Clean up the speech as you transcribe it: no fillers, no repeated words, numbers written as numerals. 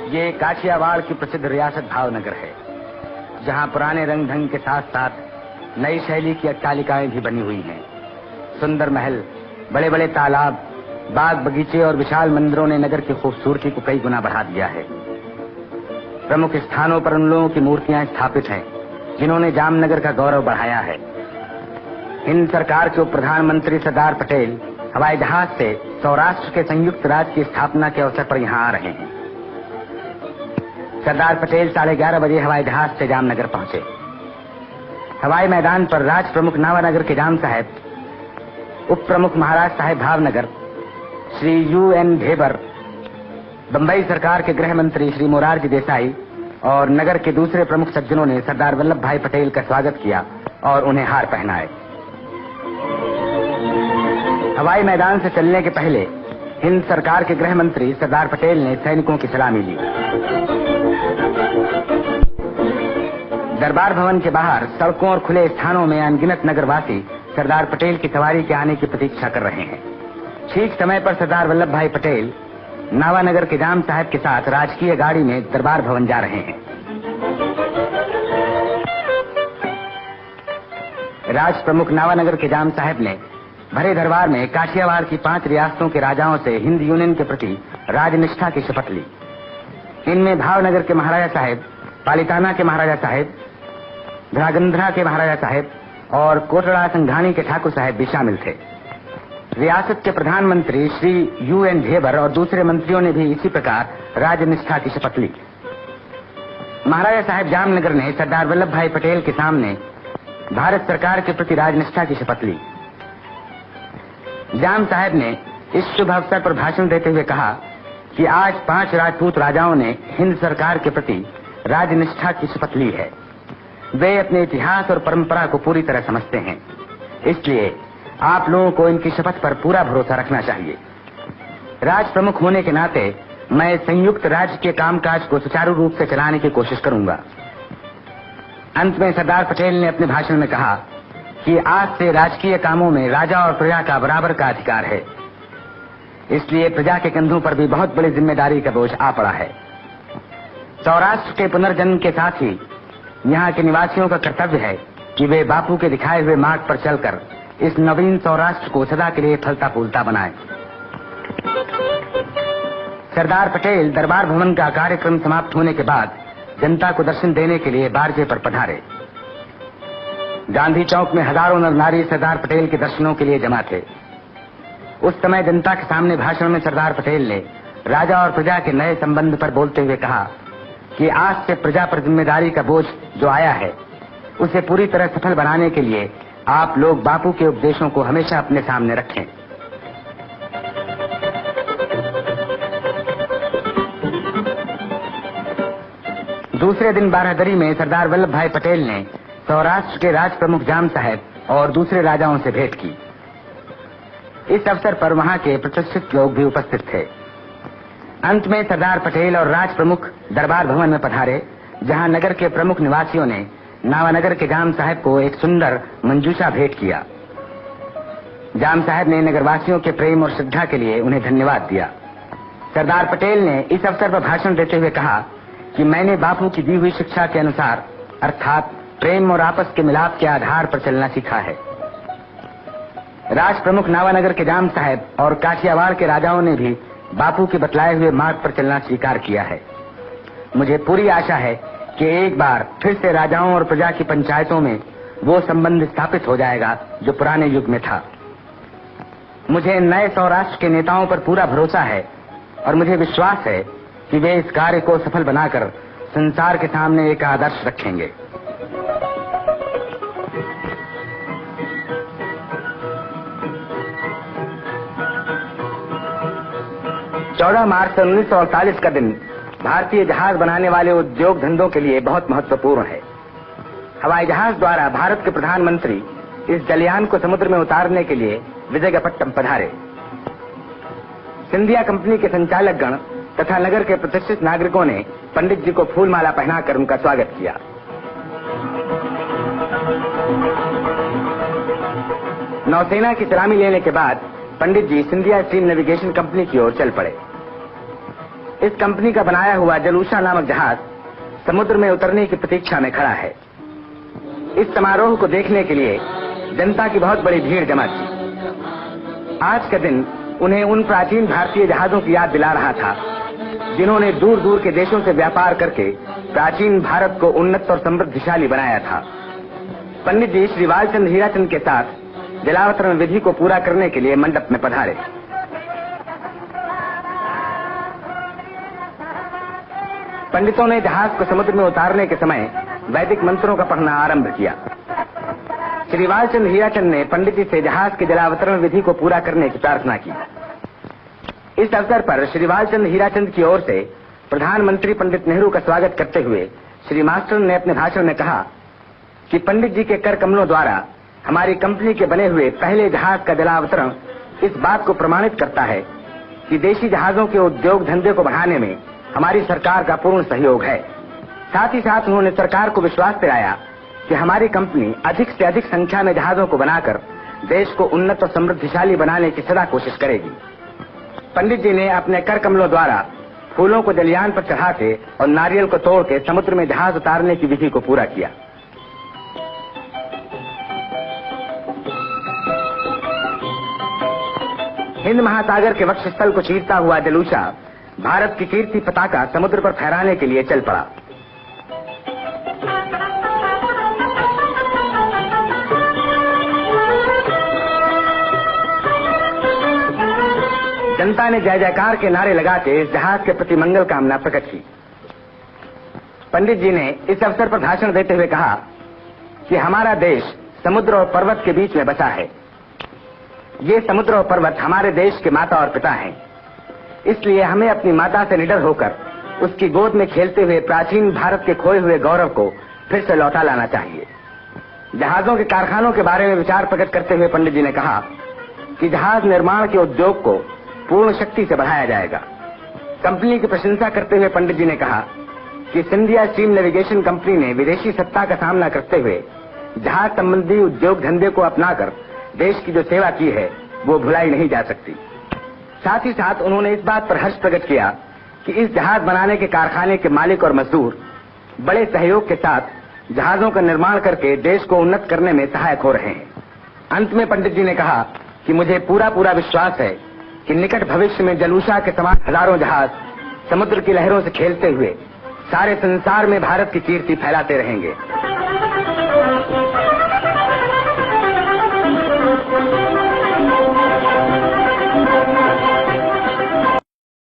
ये काठियावाड़ की प्रसिद्ध रियासत भावनगर है, जहाँ पुराने रंग ढंग के साथ साथ नई शैली की अट्टालिकाएं भी बनी हुई हैं। सुंदर महल, बड़े बड़े तालाब, बाग बगीचे और विशाल मंदिरों ने नगर की खूबसूरती को कई गुना बढ़ा दिया है। प्रमुख स्थानों पर उन लोगों की मूर्तियां स्थापित हैं जिन्होंने जामनगर का गौरव बढ़ाया है। हिंद सरकार के उप प्रधानमंत्री सरदार पटेल हवाई जहाज से सौराष्ट्र के संयुक्त राज्य की स्थापना के अवसर पर यहाँ आ रहे हैं। सरदार पटेल 11:30 बजे हवाई जहाज से जामनगर पहुंचे। हवाई मैदान पर राज प्रमुख नावानगर के जाम साहब, उप प्रमुख महाराज साहेब भावनगर, श्री UN ढेबर, बंबई सरकार के गृह मंत्री श्री मोरारजी देसाई और नगर के दूसरे प्रमुख सज्जनों ने सरदार वल्लभ भाई पटेल का स्वागत किया और उन्हें हार पहनाए। हवाई मैदान से चलने के पहले हिंद सरकार के गृह मंत्री सरदार पटेल ने सैनिकों की सलामी ली। दरबार भवन के बाहर सड़कों और खुले स्थानों में अनगिनत नगरवासी सरदार पटेल की सवारी के आने की प्रतीक्षा कर रहे हैं। ठीक समय पर सरदार वल्लभ भाई पटेल नावानगर के जाम साहब के साथ राजकीय गाड़ी में दरबार भवन जा रहे हैं। राज प्रमुख नावानगर के जाम साहब ने भरे दरबार में काठियावाड़ की 5 रियासतों के राजाओं से हिंद यूनियन के प्रति राजनिष्ठा की शपथ ली। इनमें भावनगर के महाराजा साहेब, पालिताना के महाराजा साहेब, ध्रागंध्रा के महाराजा साहेब और कोटड़ा संघानी के ठाकुर साहेब भी शामिल थे। रियासत के प्रधानमंत्री श्री UN ढेबर और दूसरे मंत्रियों ने भी इसी प्रकार राजनिष्ठा की शपथ ली। महाराजा साहेब जामनगर ने सरदार वल्लभ भाई पटेल के सामने भारत सरकार के प्रति राजनिष्ठा की शपथ ली। जाम साहब ने इस शुभ अवसर पर भाषण देते हुए कहा कि आज 5 राजपूत राजाओं ने हिंद सरकार के प्रति राजनिष्ठा की शपथ ली है। वे अपने इतिहास और परंपरा को पूरी तरह समझते हैं, इसलिए आप लोगों को इनकी शपथ पर पूरा भरोसा रखना चाहिए। राज प्रमुख होने के नाते मैं संयुक्त राज्य के कामकाज को सुचारू रूप से चलाने की कोशिश करूंगा। अंत में सरदार पटेल ने अपने भाषण में कहा कि आज से राजकीय कामों में राजा और प्रजा का बराबर का अधिकार है, इसलिए प्रजा के कंधों पर भी बहुत बड़ी जिम्मेदारी का बोझ आ पड़ा है। सौराष्ट्र के पुनर्जन्म के साथ ही यहाँ के निवासियों का कर्तव्य है कि वे बापू के दिखाए हुए मार्ग पर चलकर इस नवीन सौराष्ट्र को सदा के लिए फलता फूलता बनाएं। सरदार पटेल दरबार भवन का कार्यक्रम समाप्त होने के बाद जनता को दर्शन देने के लिए बारजे पर पधारे। गांधी चौक में हजारों नर नारी सरदार पटेल के दर्शनों के लिए जमा थे। उस समय जनता के सामने भाषण में सरदार पटेल ने राजा और प्रजा के नए संबंध पर बोलते हुए कहा कि आज से प्रजा पर जिम्मेदारी का बोझ जो आया है, उसे पूरी तरह सफल बनाने के लिए आप लोग बापू के उपदेशों को हमेशा अपने सामने रखें। दूसरे दिन बारादरी में सरदार वल्लभ भाई पटेल ने सौराष्ट्र के राज प्रमुख जाम साहब और दूसरे राजाओं से भेंट की। इस अवसर पर वहां के प्रतिष्ठित लोग भी उपस्थित थे। अंत में सरदार पटेल और राज प्रमुख दरबार भवन में पधारे, जहां नगर के प्रमुख निवासियों ने नावानगर के जाम साहब को एक सुंदर मंजूषा भेंट किया। जाम साहब ने नगरवासियों के प्रेम और श्रद्धा के लिए उन्हें धन्यवाद दिया। सरदार पटेल ने इस अवसर पर भाषण देते हुए कहा कि मैंने बापू की दी हुई शिक्षा के अनुसार, अर्थात प्रेम और आपस के मिलाप के आधार पर चलना सीखा है। राज प्रमुख नावानगर के जाम साहब और काठियावाड़ के राजाओं ने भी बापू के बतलाए हुए मार्ग पर चलना स्वीकार किया है। मुझे पूरी आशा है कि एक बार फिर से राजाओं और प्रजा की पंचायतों में वो संबंध स्थापित हो जाएगा जो पुराने युग में था। मुझे नए सौराष्ट्र के नेताओं पर पूरा भरोसा है और मुझे विश्वास है कि वे इस कार्य को सफल बनाकर संसार के सामने एक आदर्श रखेंगे। चौदह मार्च 1948 का दिन भारतीय जहाज बनाने वाले उद्योग धंधों के लिए बहुत महत्वपूर्ण है। हवाई जहाज द्वारा भारत के प्रधानमंत्री इस जलयान को समुद्र में उतारने के लिए विजयपट्टनम पधारे। सिंधिया कंपनी के संचालक गण तथा नगर के प्रतिष्ठित नागरिकों ने पंडित जी को फूलमाला पहनाकर उनका स्वागत किया। नौसेना की सलामी लेने के बाद पंडित जी सिंधिया स्टीम नेविगेशन कंपनी की ओर चल पड़े। इस कंपनी का बनाया हुआ जलूषा नामक जहाज समुद्र में उतरने की प्रतीक्षा में खड़ा है। इस समारोह को देखने के लिए जनता की बहुत बड़ी भीड़ जमा थी। आज का दिन उन्हें उन प्राचीन भारतीय जहाजों की याद दिला रहा था जिन्होंने दूर दूर के देशों से व्यापार करके प्राचीन भारत को उन्नत और समृद्धशाली बनाया था। पंडित जी श्री वालचंद हीराचंद के साथ जलावतरण विधि को पूरा करने के लिए मंडप में पधारे। पंडितों ने जहाज को समुद्र में उतारने के समय वैदिक मंत्रों का पढ़ना आरंभ किया। श्री वालचंद हीराचंद ने पंडित जी से जहाज के जलावतरण विधि को पूरा करने की प्रार्थना की। इस अवसर पर श्री वालचंद हीराचंद की ओर से प्रधानमंत्री पंडित नेहरू का स्वागत करते हुए श्री मास्टर ने अपने भाषण में कहा कि पंडित जी के कर कमलों द्वारा हमारी कंपनी के बने हुए पहले जहाज का जलावतरण इस बात को प्रमाणित करता है कि देशी जहाजों के उद्योग धंधे को बढ़ाने में हमारी सरकार का पूर्ण सहयोग है। साथ ही साथ उन्होंने सरकार को विश्वास दिलाया कि हमारी कंपनी अधिक से अधिक संख्या में जहाजों को बनाकर देश को उन्नत और समृद्धशाली बनाने की सदा कोशिश करेगी। पंडित जी ने अपने कर कमलों द्वारा फूलों को जलयान पर चढ़ा के और नारियल को तोड़ के समुद्र में जहाज उतारने की विधि को पूरा किया। हिंद महासागर के वक्षस्थल को चीरता हुआ जलूषा भारत की कीर्ति पताका समुद्र पर फहराने के लिए चल पड़ा। जनता ने जय जयकार के नारे लगा के इस जहाज के प्रति मंगल कामना प्रकट की। पंडित जी ने इस अवसर पर भाषण देते हुए कहा कि हमारा देश समुद्र और पर्वत के बीच में बसा है। ये समुद्र और पर्वत हमारे देश के माता और पिता हैं। इसलिए हमें अपनी माता से निडर होकर उसकी गोद में खेलते हुए प्राचीन भारत के खोए हुए गौरव को फिर से लौटा लाना चाहिए। जहाजों के कारखानों के बारे में विचार प्रकट करते हुए पंडित जी ने कहा कि जहाज निर्माण के उद्योग को पूर्ण शक्ति से बढ़ाया जाएगा। कंपनी की प्रशंसा करते हुए पंडित जी ने कहा कि सिंधिया स्टीम नेविगेशन कंपनी ने विदेशी सत्ता का सामना करते हुए जहाज संबंधी उद्योग धंधे को अपनाकर देश की जो सेवा की है वो भुलाई नहीं जा सकती। साथ ही साथ उन्होंने इस बात पर हर्ष प्रकट किया कि इस जहाज बनाने के कारखाने के मालिक और मजदूर बड़े सहयोग के साथ जहाजों का निर्माण करके देश को उन्नत करने में सहायक हो रहे हैं। अंत में पंडित जी ने कहा कि मुझे पूरा विश्वास है कि निकट भविष्य में जलूषा के समान हजारों जहाज समुद्र की लहरों से खेलते हुए सारे संसार में भारत की कीर्ति फैलाते रहेंगे।